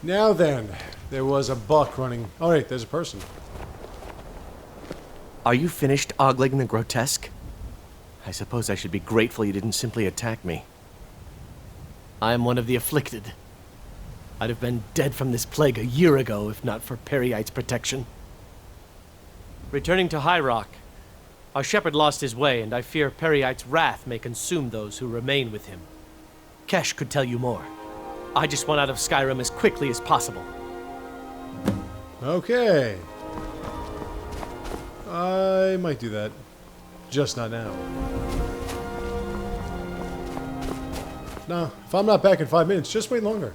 Now then, there was a buck running... Oh wait, there's a person. Are you finished ogling the grotesque? I suppose I should be grateful you didn't simply attack me. I am one of the afflicted. I'd have been dead from this plague a year ago if not for Peryite's protection. Returning to High Rock, our shepherd lost his way, and I fear Peryite's wrath may consume those who remain with him. Kesh could tell you more. I just want out of Skyrim as quickly as possible. Okay. I might do that. Just not now. No, if I'm not back in 5 minutes, just wait longer.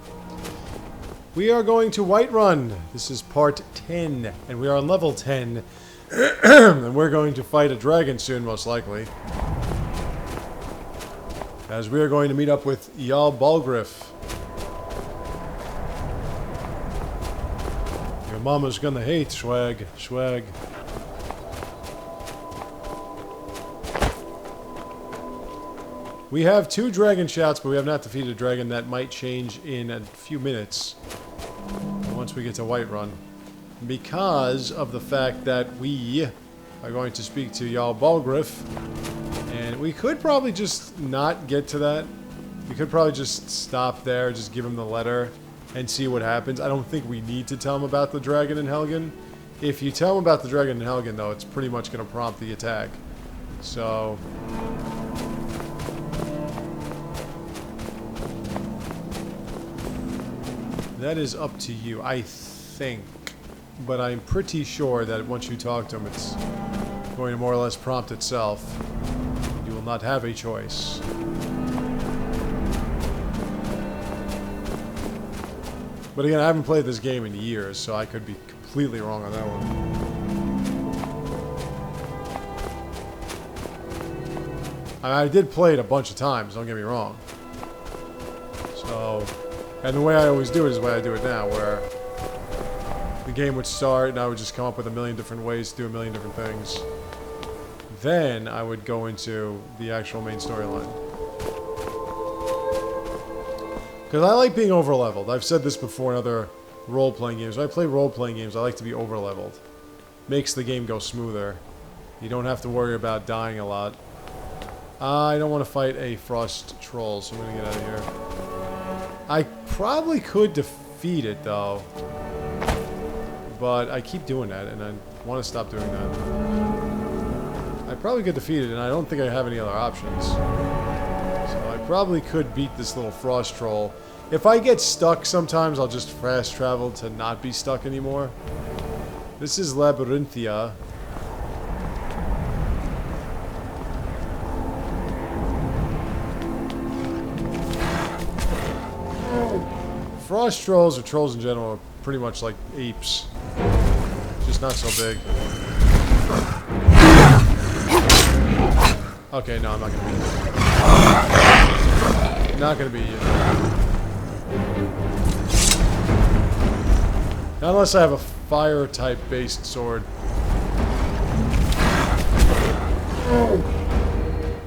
We are going to Whiterun. This is part 10, and we are on level 10. And we're going to fight a dragon soon, most likely. As we are going to meet up with Jarl Balrgruuf. Your mama's gonna hate swag. Swag. We have 2 dragon shouts, but we have not defeated a dragon. That might change in a few minutes. Once we get to Whiterun. Because of the fact that we are going to speak to Jarl Balrgruuf. And we could probably just not get to that. We could probably just stop there, just give him the letter, and see what happens. I don't think we need to tell him about the dragon in Helgen. If you tell him about the dragon in Helgen, though, it's pretty much going to prompt the attack. So... that is up to you, I think. But I'm pretty sure that once you talk to him, it's going to more or less prompt itself. You will not have a choice. But again, I haven't played this game in years, so I could be completely wrong on that one. I did play it a bunch of times, don't get me wrong. So... and the way I always do it is the way I do it now, where the game would start and I would just come up with a million different ways to do a million different things. Then I would go into the actual main storyline. Because I like being over-leveled. I've said this before in other role-playing games. When I play role-playing games, I like to be over-leveled. Makes the game go smoother. You don't have to worry about dying a lot. I don't want to fight a frost troll, so I'm going to get out of here. I probably could defeat it, though. But I keep doing that, and I want to stop doing that. I probably could defeat it, and I don't think I have any other options. So I probably could beat this little frost troll. If I get stuck sometimes, I'll just fast travel to not be stuck anymore. This is Labyrinthia. Frost trolls, or trolls in general, are pretty much like apes. Just not so big. Okay, no, I'm not gonna beat you. Not gonna beat you. Not unless I have a fire-type based sword.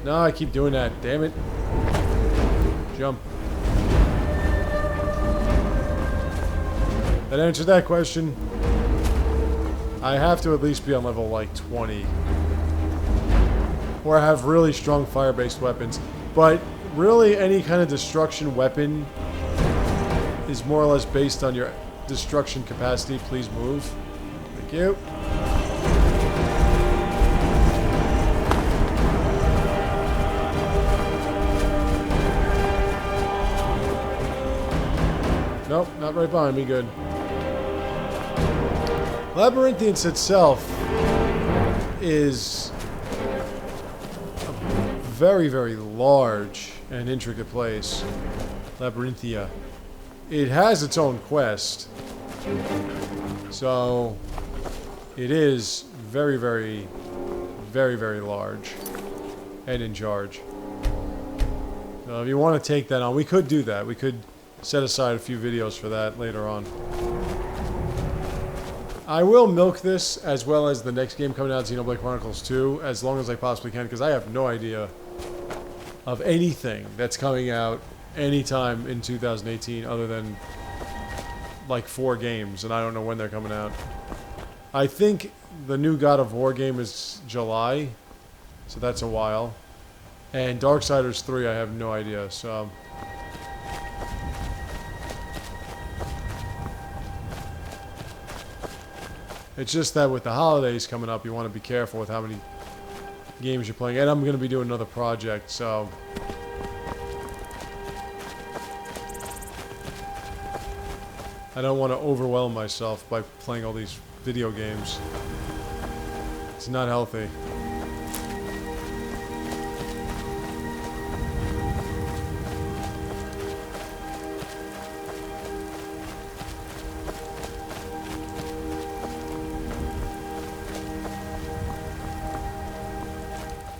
No, I keep doing that. Damn it. Jump. That answered that question. I have to at least be on level like 20. Or I have really strong fire-based weapons. But really any kind of destruction weapon is more or less based on your destruction capacity. Please move. Thank you. Nope, not right behind me. Good. Labyrinthians itself is a very, very large and intricate place. Labyrinthia. It has its own quest. So, it is very, very, very, very large and in charge. So if you want to take that on, we could do that. We could set aside a few videos for that later on. I will milk this, as well as the next game coming out, Xenoblade Chronicles 2, as long as I possibly can, because I have no idea of anything that's coming out anytime in 2018 other than like 4 games, and I don't know when they're coming out. I think the new God of War game is July, so that's a while. And Darksiders 3, I have no idea, so... It's just that with the holidays coming up, you want to be careful with how many games you're playing. And I'm going to be doing another project, so... I don't want to overwhelm myself by playing all these video games. It's not healthy.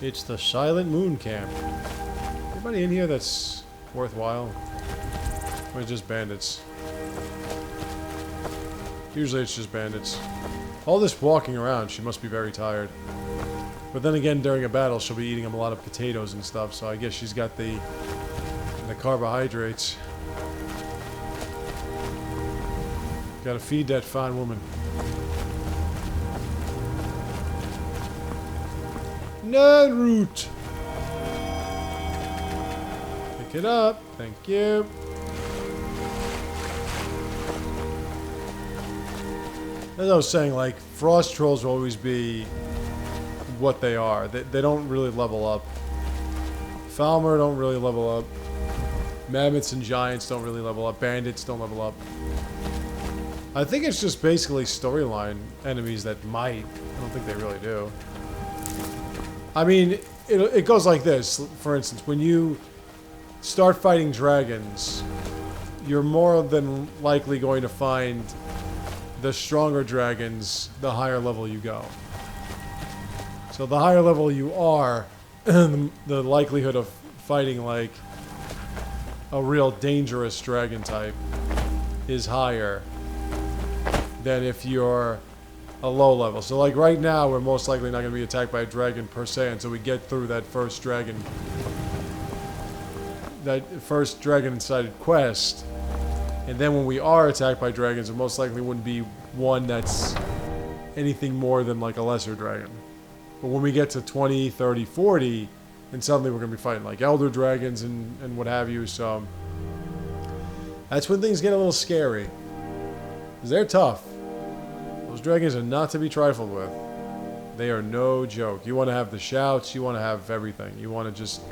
It's the Silent Moon Camp. Anybody in here that's worthwhile? Or just bandits? Usually it's just bandits. All this walking around, she must be very tired. But then again, during a battle, she'll be eating a lot of potatoes and stuff, so I guess she's got the carbohydrates. Gotta feed that fine woman. Nerd root! Pick it up. Thank you. As I was saying, like, frost trolls will always be what they are. They don't really level up. Falmer don't really level up. Mammoths and giants don't really level up. Bandits don't level up. I think it's just basically storyline enemies that might. I don't think they really do. I mean, it goes like this. For instance, when you start fighting dragons, you're more than likely going to find the stronger dragons the higher level you go. So the higher level you are, the likelihood of fighting like a real dangerous dragon type is higher than if you're a low level. So like right now, we're most likely not going to be attacked by a dragon per se until we get through that first dragon incited quest. And then when we are attacked by dragons, it most likely wouldn't be one that's anything more than like a lesser dragon. But when we get to 20, 30, 40, then suddenly we're going to be fighting like elder dragons and what have you. So that's when things get a little scary. Because they're tough. Those dragons are not to be trifled with. They are no joke. You want to have the shouts. You want to have everything. You want to just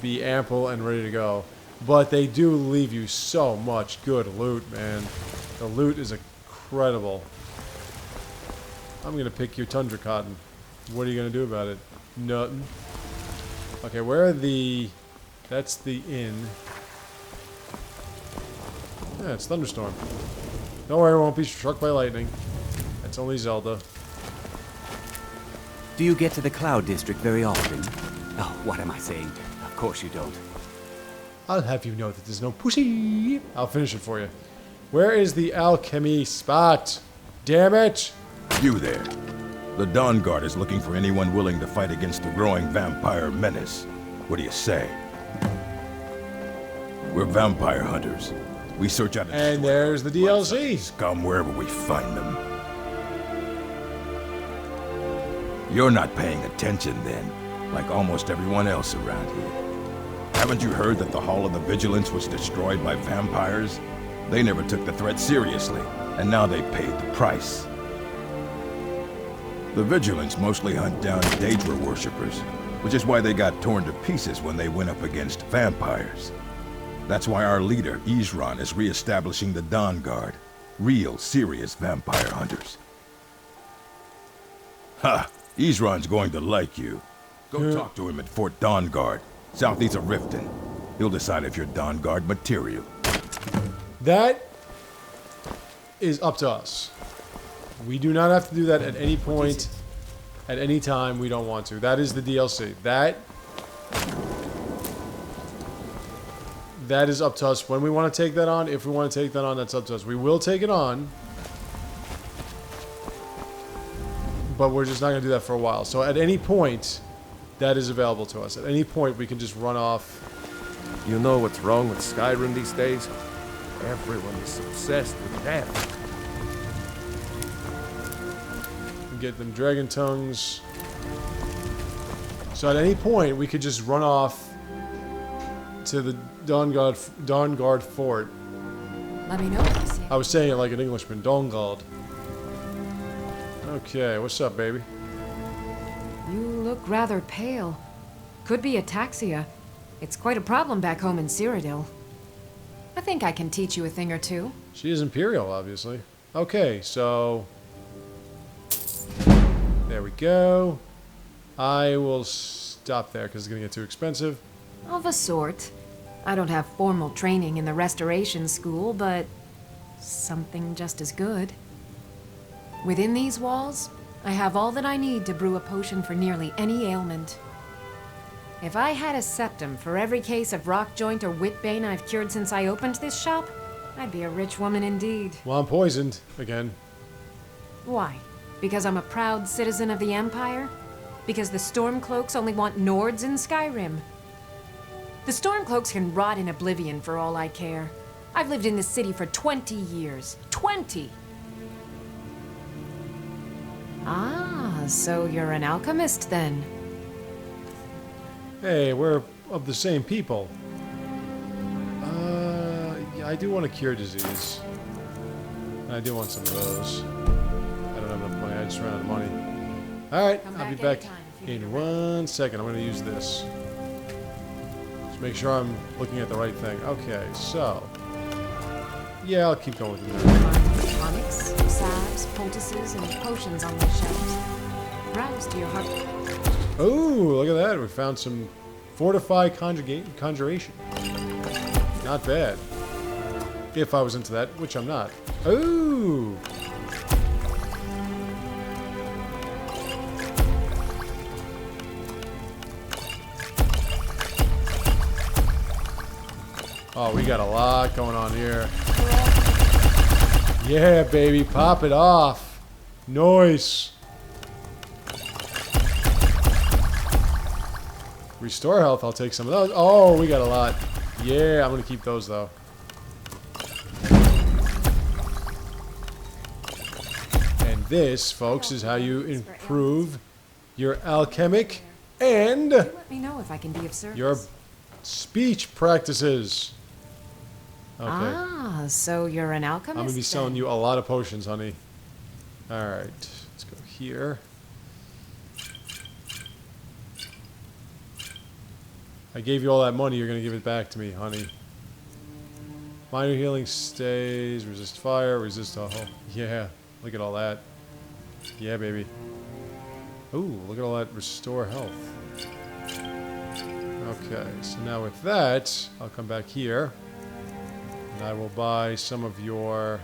be ample and ready to go. But they do leave you so much good loot, man. The loot is incredible. I'm going to pick your tundra cotton. What are you going to do about it? Nothing. Okay, where are the... That's the inn. Yeah, it's Thunderstorm. Don't worry, I won't be struck by lightning. That's only Zelda. Do you get to the Cloud District very often? Oh, what am I saying? Of course you don't. I'll have you know that there's no pussy. I'll finish it for you. Where is the alchemy spot? Damn it! You there. The Dawn Guard is looking for anyone willing to fight against the growing vampire menace. What do you say? We're vampire hunters. We search out and there's the DLC. Scum wherever we find them. You're not paying attention then, like almost everyone else around here. Haven't you heard that the Hall of the Vigilance was destroyed by vampires? They never took the threat seriously, and now they paid the price. The Vigilance mostly hunt down Daedra worshippers, which is why they got torn to pieces when they went up against vampires. That's why our leader, Isran, is re-establishing the Dawn Guard. Real, serious vampire hunters. Ha! Isran's going to like you. Go talk to him at Fort Dawn Guard, southeast of Riften. He'll decide if you're Dawn Guard material. That is up to us. We do not have to do that at any point, at any time we don't want to. That is the DLC. That is up to us when we want to take that on. If we want to take that on, that's up to us. We will take it on. But we're just not going to do that for a while. So at any point, that is available to us. At any point, we can just run off. You know what's wrong with Skyrim these days? Everyone is obsessed with death. Get them dragon tongues. So at any point, we could just run off to the Dawnguard Fort. Let me know if you see it. I was saying it like an Englishman. Dawnguard. Okay, what's up, baby? You look rather pale. Could be ataxia. It's quite a problem back home in Cyrodiil. I think I can teach you a thing or two. She is Imperial, obviously. Okay, so... there we go. I will stop there because it's going to get too expensive. Of a sort. I don't have formal training in the Restoration School, but something just as good. Within these walls, I have all that I need to brew a potion for nearly any ailment. If I had a septum for every case of rock joint or whitbane I've cured since I opened this shop, I'd be a rich woman indeed. Well, I'm poisoned again. Why? Because I'm a proud citizen of the Empire? Because the Stormcloaks only want Nords in Skyrim? The Stormcloaks can rot in oblivion for all I care. I've lived in this city for 20 years. 20! Ah, so you're an alchemist then? Hey, we're of the same people. Yeah, I do want to cure disease. I do want some of those. I don't have enough money. I just ran out of money. Alright, I'll be back in 1 second. I'm going to use this. Just make sure I'm looking at the right thing. Okay, so... yeah, I'll keep going with it. Tonics, salves, poultices, and potions on those shelves. Browse to your heart. Oh, look at that. We found some fortified conjuration. Not bad. If I was into that, which I'm not. Ooh! Oh, we got a lot going on here. Yeah, baby, pop it off. Nice. Restore health, I'll take some of those. Oh, we got a lot. Yeah, I'm going to keep those, though. And this, folks, is how you improve your alchemic and Let me know if I can be of service. your speech practices. Okay. Ah, so you're an alchemist I'm going to be selling you a lot of potions, honey. Alright, let's go here. I gave you all that money, you're going to give it back to me, honey. Minor healing stays, resist fire, resist all. Yeah, look at all that. Yeah, baby. Ooh, look at all that restore health. Okay, so now with that, I'll come back here. And I will buy some of your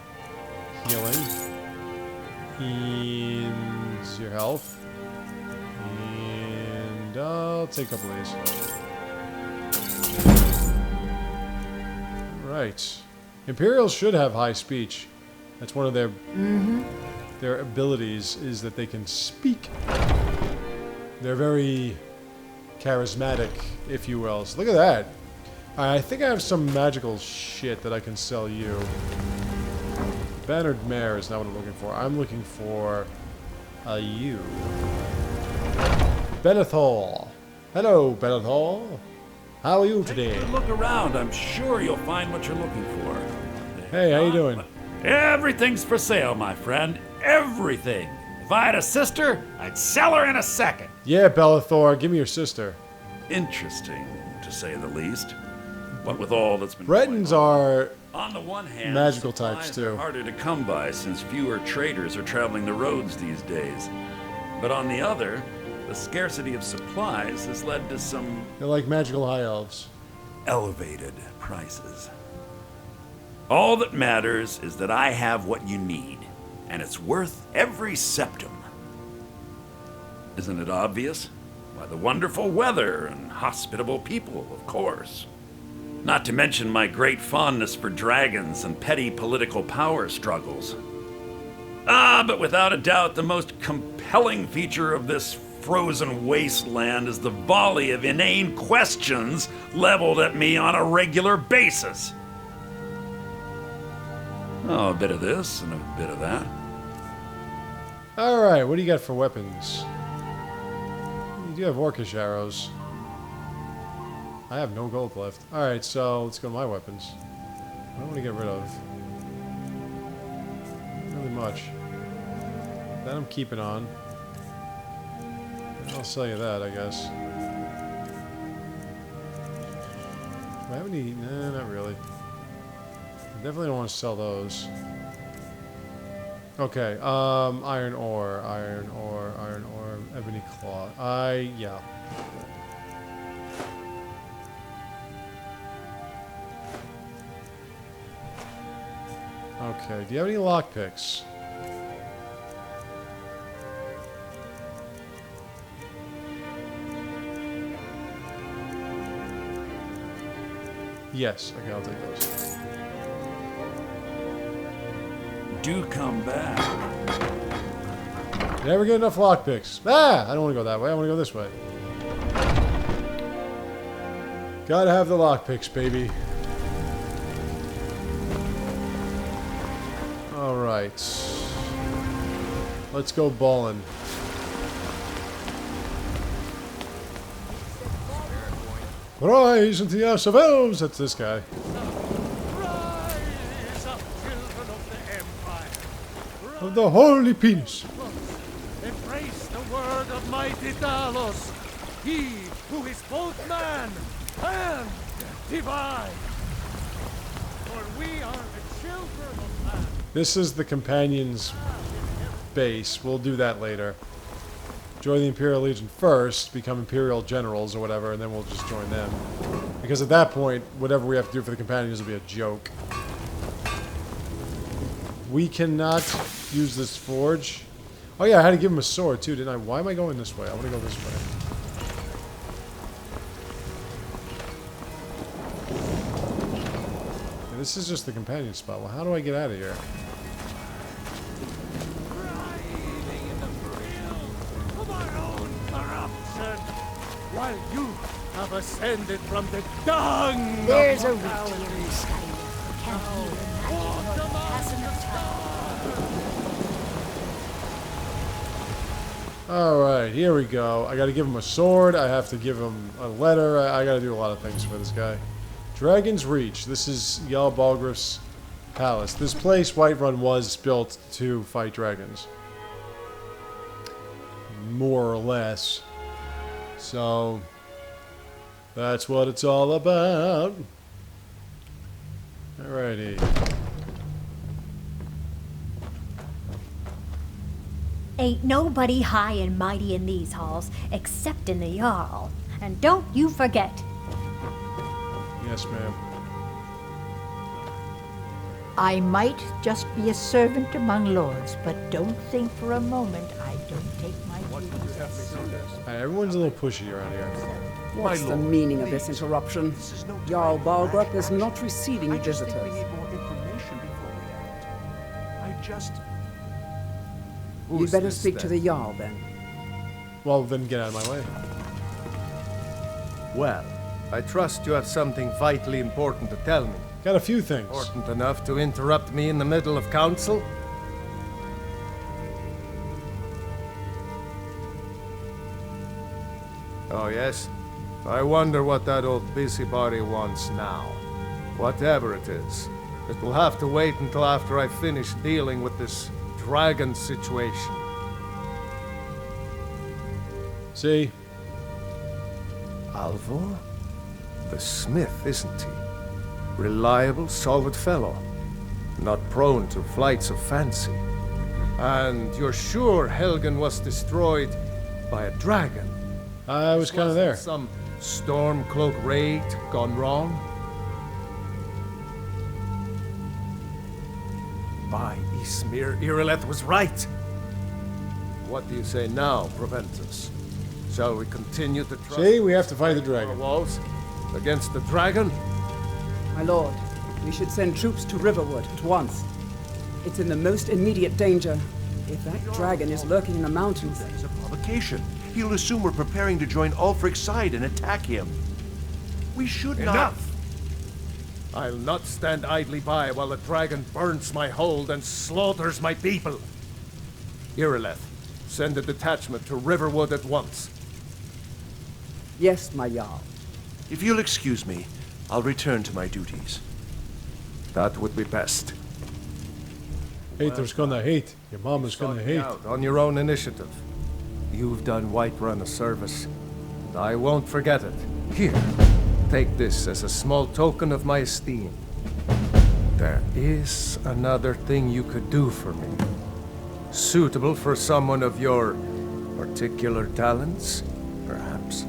healing. And your health. And I'll take a couple of these. Right. Imperials should have high speech. That's one of their abilities, is that they can speak. They're very charismatic, if you will. So look at that. I think I have some magical shit that I can sell you. Bannered Mare is not what I'm looking for. I'm looking for you. Benethol. Hello, Benethol. How are you today? Take a look around. I'm sure you'll find what you're looking for. Hey, how you doing? Everything's for sale, my friend. Everything. If I had a sister, I'd sell her in a second. Yeah, Bellathor, give me your sister. Interesting, to say the least. What with all that's been Bretons going are on the one hand, magical supplies types, too. are harder to come by since fewer traders are traveling the roads these days. But on the other, the scarcity of supplies has led to some They're like magical high elves. elevated prices. All that matters is that I have what you need, and it's worth every septum. Isn't it obvious? By the wonderful weather and hospitable people, of course. Not to mention my great fondness for dragons and petty political power struggles. But without a doubt, the most compelling feature of this frozen wasteland is the volley of inane questions leveled at me on a regular basis. Oh, a bit of this and a bit of that. Alright, what do you got for weapons? You do have orcish arrows. I have no gold left. Alright, so let's go to my weapons. What do I want to get rid of? Not really much. That I'm keeping on. I'll sell you that, I guess. Do I have any? Nah, not really. I definitely don't want to sell those. Okay, iron ore, ebony cloth. Yeah. Okay, do you have any lockpicks? Yes, okay, I'll take those. Do come back. Never get enough lockpicks. Ah! I don't want to go that way, I want to go this way. Gotta have the lockpicks, baby. Alright. Let's go ballin'. Rise into the house of elves! That's this guy. Rise up, children of the Empire. Of the holy penis. Embrace the word of mighty Tallius, he who is both man and divine. For we are the children of man. This is the Companions' base. We'll do that later. Join the Imperial Legion first, become Imperial Generals or whatever, and then we'll just join them. Because at that point, whatever we have to do for the Companions will be a joke. We cannot use this forge. Oh yeah, I had to give him a sword too, didn't I? Why am I going this way? I want to go this way. Yeah, this is just the Companion spot. Well, how do I get out of here? While you have ascended from the dung. There's a of rift here mortality. in Skyrim. Can't feel the night nor the passing of time. Alright, here we go. I gotta give him a sword. I have to give him a letter. I gotta do a lot of things for this guy. Dragon's Reach. This is Jarl Balrgruuf's palace. This place, Whiterun, was built to fight dragons. More or less. So, that's what it's all about. Alrighty. Ain't nobody high and mighty in these halls except in the Jarl. And don't you forget. Yes, ma'am. I might just be a servant among lords, but don't think for a moment I don't take my duties as Alright, everyone's a little pushy around here. What's the meaning of this interruption? Jarl Balrgruuf is not receiving visitors. We need more information before we act. I just... You better speak to the Jarl then. Well, then get out of my way. Well, I trust you have something vitally important to tell me. Got a few things. Important enough to interrupt me in the middle of council? Oh, yes? I wonder what that old busybody wants now. Whatever it is, it will have to wait until after I finish dealing with this dragon situation. See? Alvor? The smith, isn't he? Reliable, solid fellow. Not prone to flights of fancy. And you're sure Helgen was destroyed by a dragon? I was kind of there. Some Stormcloak raid gone wrong? By Ysmir, Irileth was right. What do you say now, Proventus? Shall we continue to trust... See, we have to fight the dragon. our walls against the dragon? My lord, we should send troops to Riverwood at once. It's in the most immediate danger. If that dragon is lurking in the mountains... That is a provocation. He'll assume we're preparing to join Ulfric's side and attack him. We should not... Enough! I'll not stand idly by while the dragon burns my hold and slaughters my people. Irileth, send a detachment to Riverwood at once. Yes, my Jarl. If you'll excuse me, I'll return to my duties. That would be best. Hater's gonna hate. Your mama's gonna hate. Out on your own initiative. You've done Whiterun a service, and I won't forget it. Here, take this as a small token of my esteem. There is another thing you could do for me. Suitable for someone of your particular talents, perhaps.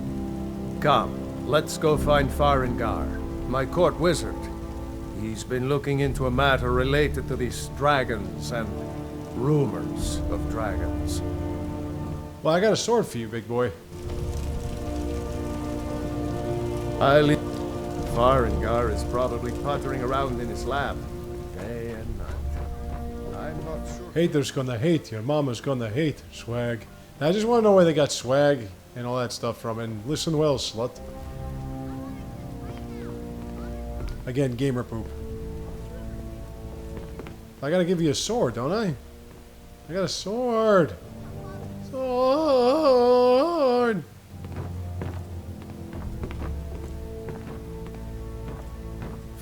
Come, let's go find Farengar, my court wizard. He's been looking into a matter related to these dragons and rumors of dragons. Well, I got a sword for you, big boy. Farengar is probably puttering around in his lab, day and night. I'm not sure. Hater's gonna hate. Your mama's gonna hate. Swag. Now, I just want to know where they got swag and all that stuff from. And listen well, slut. Again, gamer poop. I gotta give you a sword, don't I? I got a sword. Sword.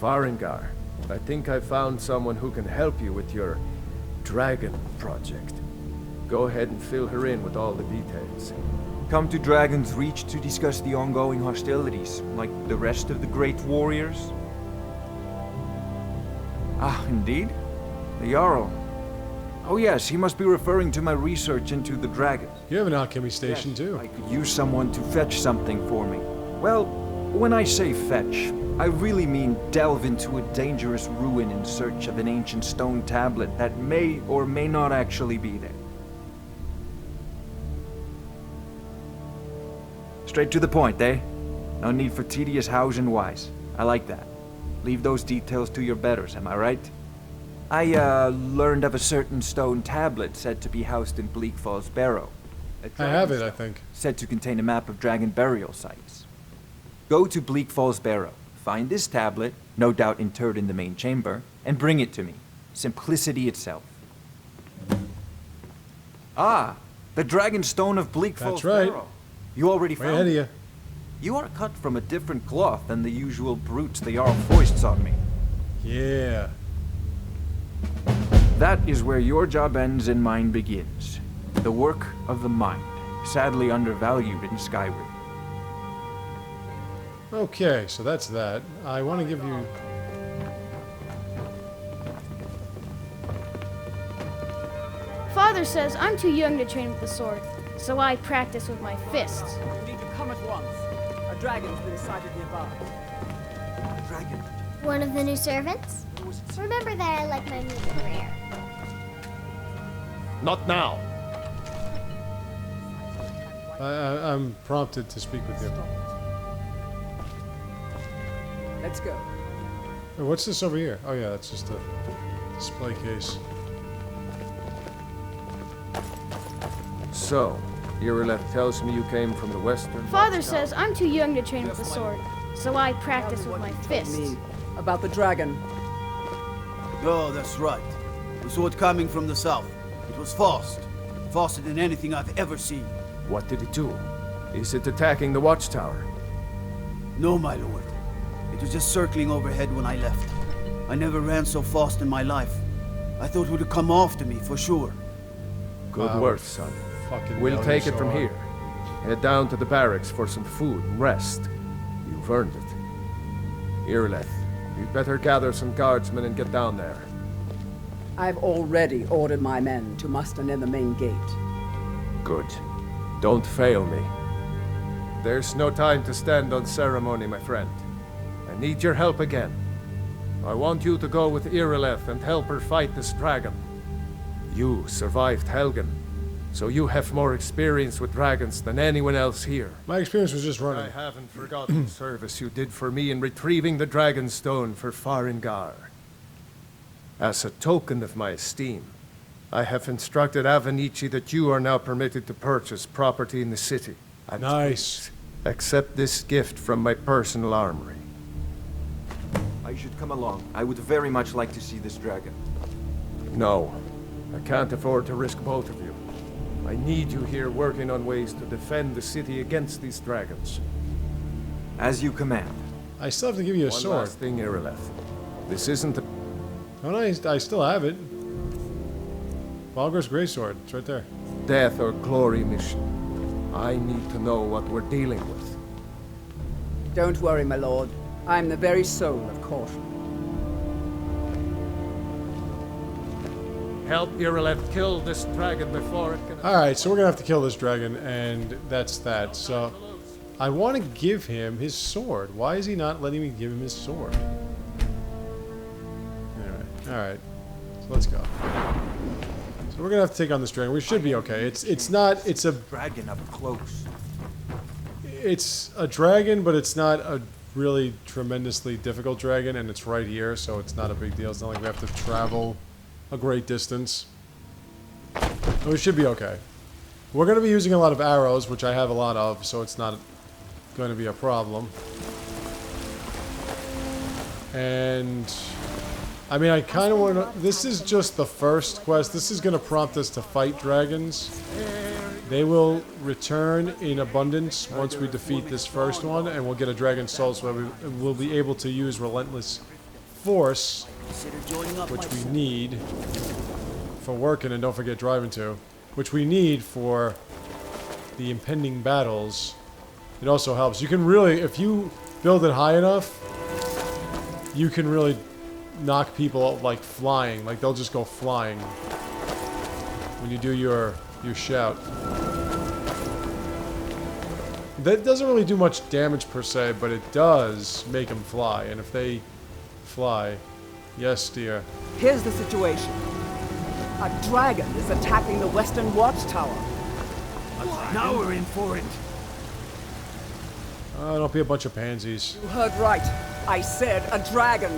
Farengar, I think I found someone who can help you with your dragon project. Go ahead and fill her in with all the details. Come to Dragon's Reach to discuss the ongoing hostilities, like the rest of the great warriors? Ah, indeed? The Jarl. Oh yes, he must be referring to my research into the dragons. You have an alchemy station, too. I could use someone to fetch something for me. Well, when I say fetch, I really mean delve into a dangerous ruin in search of an ancient stone tablet that may or may not actually be there. Straight to the point, eh? No need for tedious hows and whys. I like that. Leave those details to your betters, am I right? I, learned of a certain stone tablet said to be housed in Bleak Falls Barrow. I have it, I think. Said to contain a map of dragon burial sites. Go to Bleak Falls Barrow, find this tablet, no doubt interred in the main chamber, and bring it to me. Simplicity itself. Ah, the Dragonstone of Bleak Falls Barrow. You already found it? Way ahead of you. You are cut from a different cloth than the usual brutes the Jarl foists on me. Yeah. That is where your job ends and mine begins. The work of the mind, sadly undervalued in Skyrim. Okay, so that's that. I want to give you... Father says I'm too young to train with the sword, so I practice with my fists. You need to come at once. A dragon's been sighted nearby. A dragon? One of the new servants? Remember that I like my meat rare. Not now. I'm prompted to speak with you. Let's go. Hey, what's this over here? Oh yeah, that's just a display case. So, Irileth tells me you came from the western... Father says I'm too young to train with the sword, so I practice with my fists. About the dragon. Oh, that's right. The sword coming from the south. It was fast. Faster than anything I've ever seen. What did it do? Is it attacking the watchtower? No, my lord. It was just circling overhead when I left. I never ran so fast in my life. I thought it would have come after me, for sure. Good work, son. We'll We'll take it from here. Head down to the barracks for some food and rest. You've earned it. Irileth, you'd better gather some guardsmen and get down there. I've already ordered my men to muster near the main gate. Good. Don't fail me. There's no time to stand on ceremony, my friend. I need your help again. I want you to go with Irileth and help her fight this dragon. You survived Helgen, so you have more experience with dragons than anyone else here. My experience was just running. I haven't forgotten the service you did for me in retrieving the Dragonstone for Farengar. As a token of my esteem, I have instructed Avenici that you are now permitted to purchase property in the city. And nice. Accept this gift from my personal armory. I should come along. I would very much like to see this dragon. No. I can't afford to risk both of you. I need you here working on ways to defend the city against these dragons. As you command. I still have to give you a One sword. last thing, Irileth. This isn't a... Oh, no, I still have it. Balrgruuf's greatsword. It's right there. death or glory mission. I need to know what we're dealing with. Don't worry, my lord. I'm the very soul of caution. Help Irileth kill this dragon before it can... Alright, so we're gonna have to kill this dragon, and that's that. So, I want to give him his sword. Why is he not letting me give him his sword? Anyway, alright. So let's go. So we're gonna have to take on this dragon. We should be okay. It's not... It's a... Dragon up close. It's a dragon, but it's not a really tremendously difficult dragon, and it's right here, so it's not a big deal. It's not like we have to travel a great distance. So we should be okay. We're going to be using a lot of arrows, which I have a lot of, so it's not going to be a problem. And I mean, I kind of want to... This is just the first quest. This is going to prompt us to fight dragons. They will return in abundance once we defeat this first one, and we'll get a dragon soul, so we'll be able to use Relentless Force, which we need for working, and don't forget driving too, which we need for the impending battles. It also helps. You can really, if you build it high enough, you can really knock people out like flying. Like they'll just go flying when you do your shout. That doesn't really do much damage per se, but it does make them fly. And if they fly, yes, dear. Here's the situation. A dragon is attacking the western watchtower. Now we're in for it. Don't be a bunch of pansies. You heard right. I said a dragon.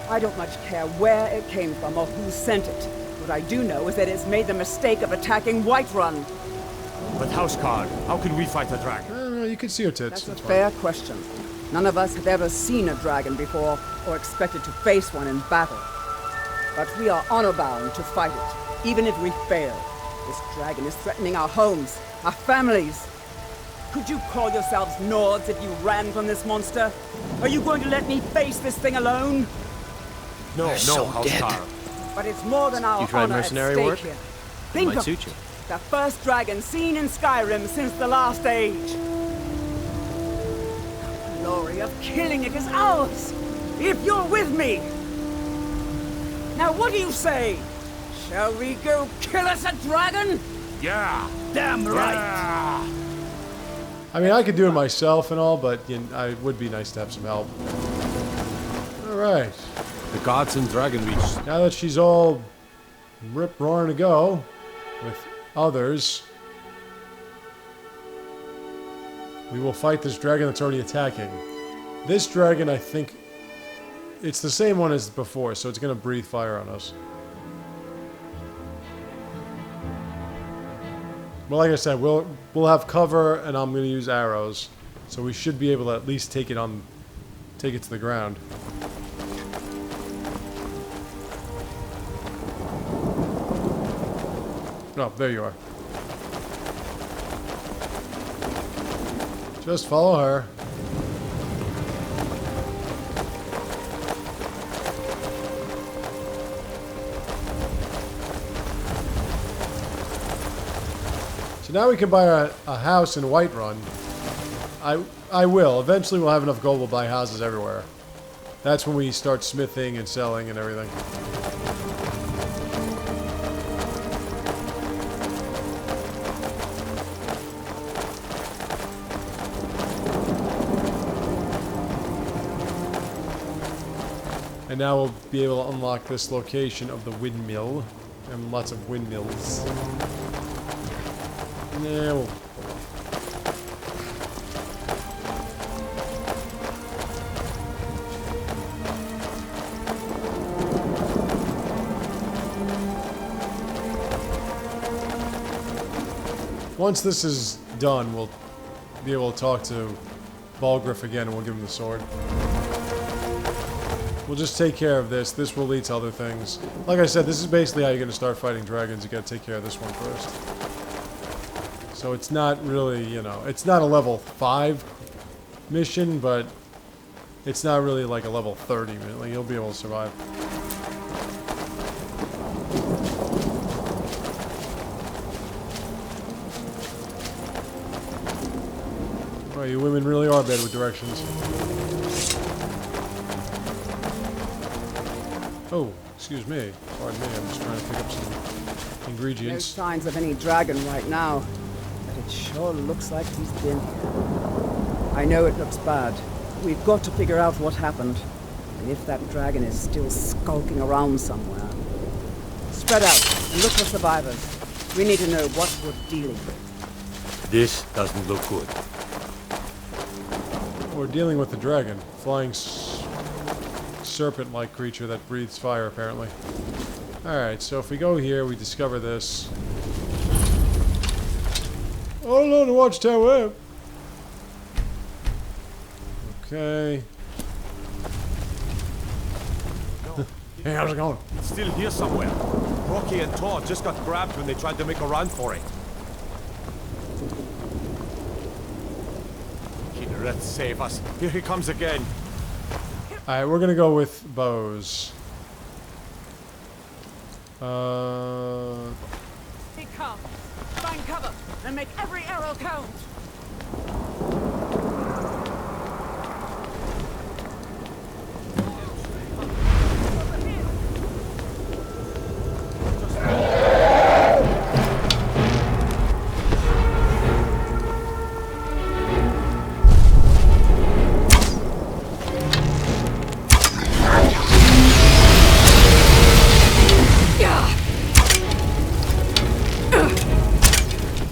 I don't much care where it came from or who sent it. What I do know is that it's made the mistake of attacking Whiterun. But Houseguard, how can we fight a dragon? You can see her tits. That's a fair question. None of us have ever seen a dragon before, or expected to face one in battle. But we are honor-bound to fight it, even if we fail. This dragon is threatening our homes, our families. Could you call yourselves Nords if you ran from this monster? Are you going to let me face this thing alone? No, Houseguard. But it's more than our You tried honor mercenary at stake work? here. Think Think might of suit you. the first dragon seen in Skyrim since the last age. The glory of killing it is ours, if you're with me. Now what do you say? Shall we go kill us a dragon? Yeah. Damn right. Yeah. I mean, I could do it myself and all, but you know, it would be nice to have some help. Alright. The gods and dragon reach. Now that she's all rip-roaring to go with others, we will fight this dragon that's already attacking. This dragon, I think, it's the same one as before, so it's going to breathe fire on us. Well, like I said, we'll have cover, and I'm going to use arrows, so we should be able to at least take it to the ground. Oh, there you are. Just follow her. So now we can buy a house in Whiterun. I will. Eventually we'll have enough gold, we'll buy houses everywhere. That's when we start smithing and selling and everything. And now we'll be able to unlock this location of the windmill. And lots of windmills. Now. Once this is done, we'll be able to talk to Balrgruuf again and we'll give him the sword. We'll just take care of this. This will lead to other things. Like I said, this is basically how you're going to start fighting dragons. You got to take care of this one first. So it's not really, you know, it's not a level 5 mission, but it's not really like a level 30 mission. Like, you'll be able to survive. Oh, you women really are bad with directions. Oh, excuse me. Pardon me, I'm just trying to pick up some No ingredients. signs of any dragon right now, but it sure looks like he's been here. I know it looks bad. We've got to figure out what happened, and if that dragon is still skulking around somewhere. Spread out and look for survivors. We need to know what we're dealing with. This doesn't look good. We're dealing with the dragon. Flying serpent-like creature that breathes fire, apparently. Alright, so if we go here, we discover this. Oh no, the watchtower! Okay. Hey, how's it going? It's still here somewhere. Rocky and Todd just got grabbed when they tried to make a run for it. Let's save us. Here he comes again. Alright, we're gonna go with bows. He comes. Find cover and make every arrow count.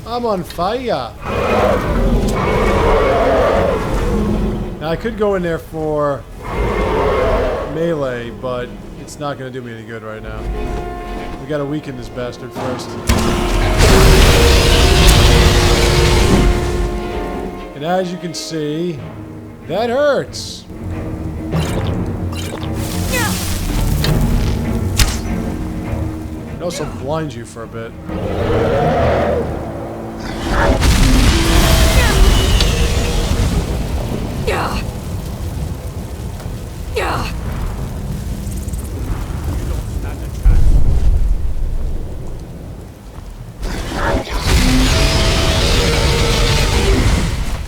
I'm on fire! Now I could go in there for melee, but it's not going to do me any good right now. We got to weaken this bastard first. And as you can see, that hurts! It also blinds you for a bit.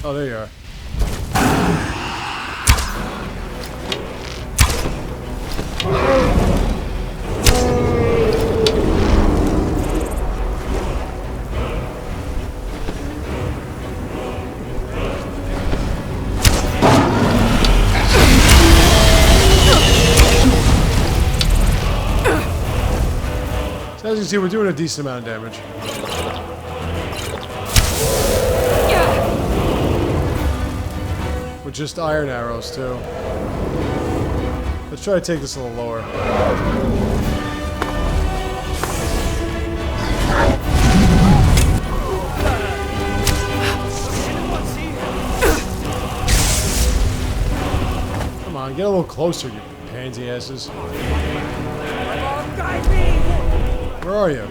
Oh, there you are. So as you can see, we're doing a decent amount of damage. With just iron arrows, too. Let's try to take this a little lower. Come on, get a little closer, you pansy asses. Where are you?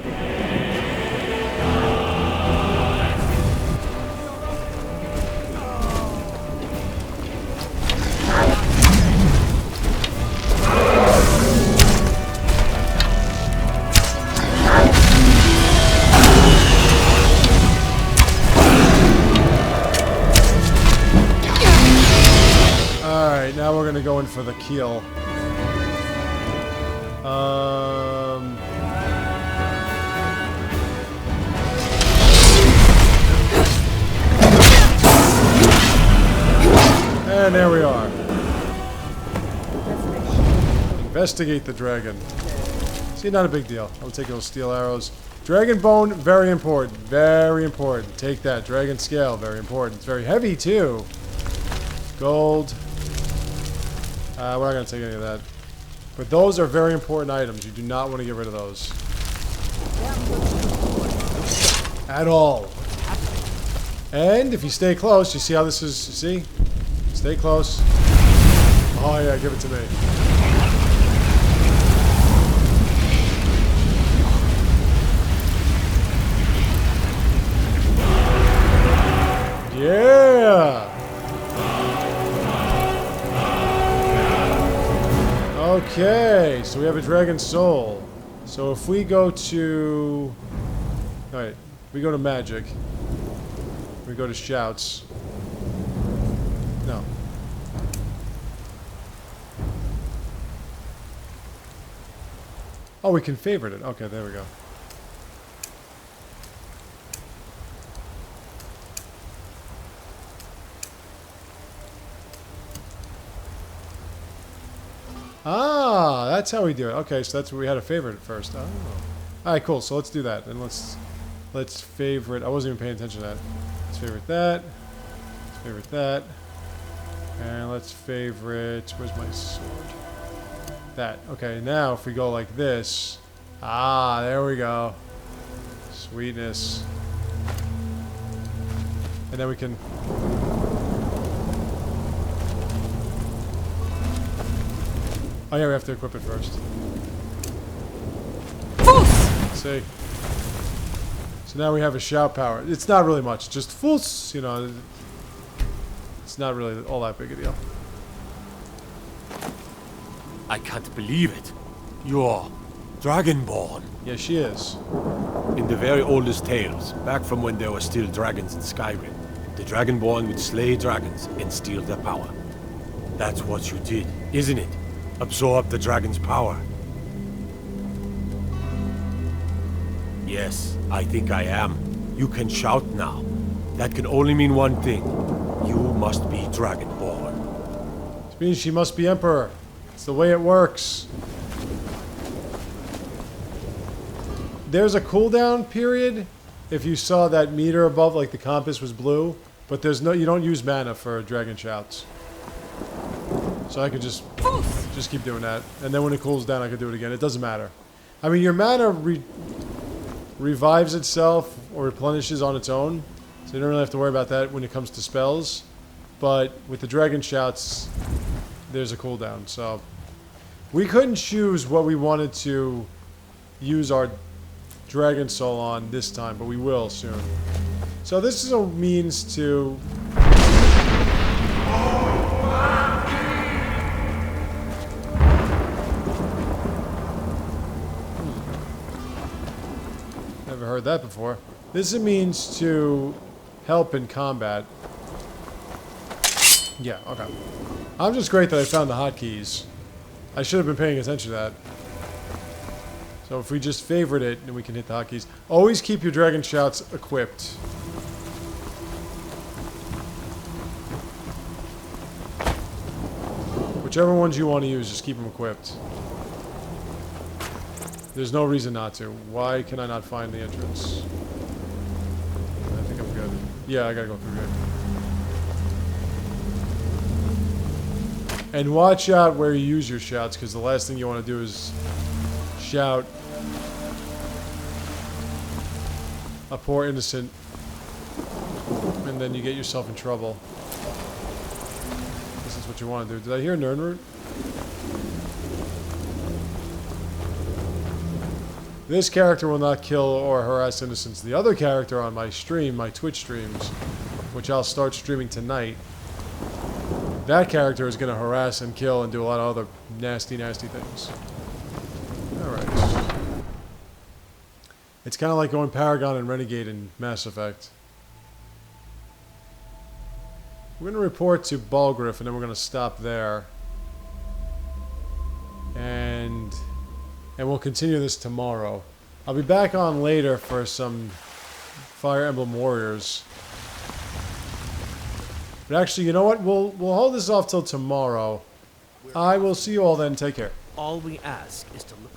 Alright, now we're gonna go in for the kill. And there we are. Investigate the dragon. See, not a big deal. I'll take those steel arrows. Dragon bone, very important. Very important. Take that. Dragon scale, very important. It's very heavy, too. Gold. We're not going to take any of that. But those are very important items. You do not want to get rid of those. At all. And if you stay close, you see how this is, see? Stay close. Oh yeah, give it to me. Dragon Soul. So if we go to... Alright, we go to Magic. We go to Shouts. No. Oh, we can favorite it. Okay, there we go. Ah, that's how we do it. Okay, so that's what we had to favorite it first. Oh. Alright, cool. So let's do that. And let's favorite. I wasn't even paying attention to that. Let's favorite that. Let's favorite that. And let's favorite... Where's my sword? That. Okay, now if we go like this... Ah, there we go. Sweetness. And then we can... Oh yeah, we have to equip it first. Let's see. So now we have a shout power. It's not really much, just fools, you know. It's not really all that big a deal. I can't believe it. You're Dragonborn. Yeah, she is. In the very oldest tales, back from when there were still dragons in Skyrim, the Dragonborn would slay dragons and steal their power. That's what you did, isn't it? Absorb the dragon's power. Yes, I think I am. You can shout now. That can only mean one thing. You must be Dragonborn. Which means she must be Emperor. It's the way it works. There's a cooldown period if you saw that meter above, like the compass was blue, but there's no, you don't use mana for dragon shouts. So I could just keep doing that. And then when it cools down, I could do it again. It doesn't matter. I mean, your mana revives itself or replenishes on its own. So you don't really have to worry about that when it comes to spells. But with the dragon shouts, there's a cooldown. So we couldn't choose what we wanted to use our dragon soul on this time, but we will soon. So this is a means to... Never heard that before. This is a means to help in combat. Yeah, okay. I'm just great that I found the hotkeys. I should have been paying attention to that. So if we just favorite it, then we can hit the hotkeys. Always keep your dragon shouts equipped. Whichever ones you want to use, just keep them equipped. There's no reason not to. Why can I not find the entrance? I think I'm good. Yeah, I gotta go through here. And watch out where you use your shouts, because the last thing you want to do is shout a poor innocent, and then you get yourself in trouble. This is what you want to do. Did I hear Nernroot? This character will not kill or harass innocents. The other character on my stream, my Twitch streams, which I'll start streaming tonight, that character is going to harass and kill and do a lot of other nasty, nasty things. Alright. It's kind of like going Paragon and Renegade in Mass Effect. We're going to report to Balrgruuf, and then we're going to stop there. And we'll continue this tomorrow. I'll be back on later for some Fire Emblem Warriors. But actually, you know what? We'll hold this off till tomorrow. I will see you all then. Take care. All we ask is to look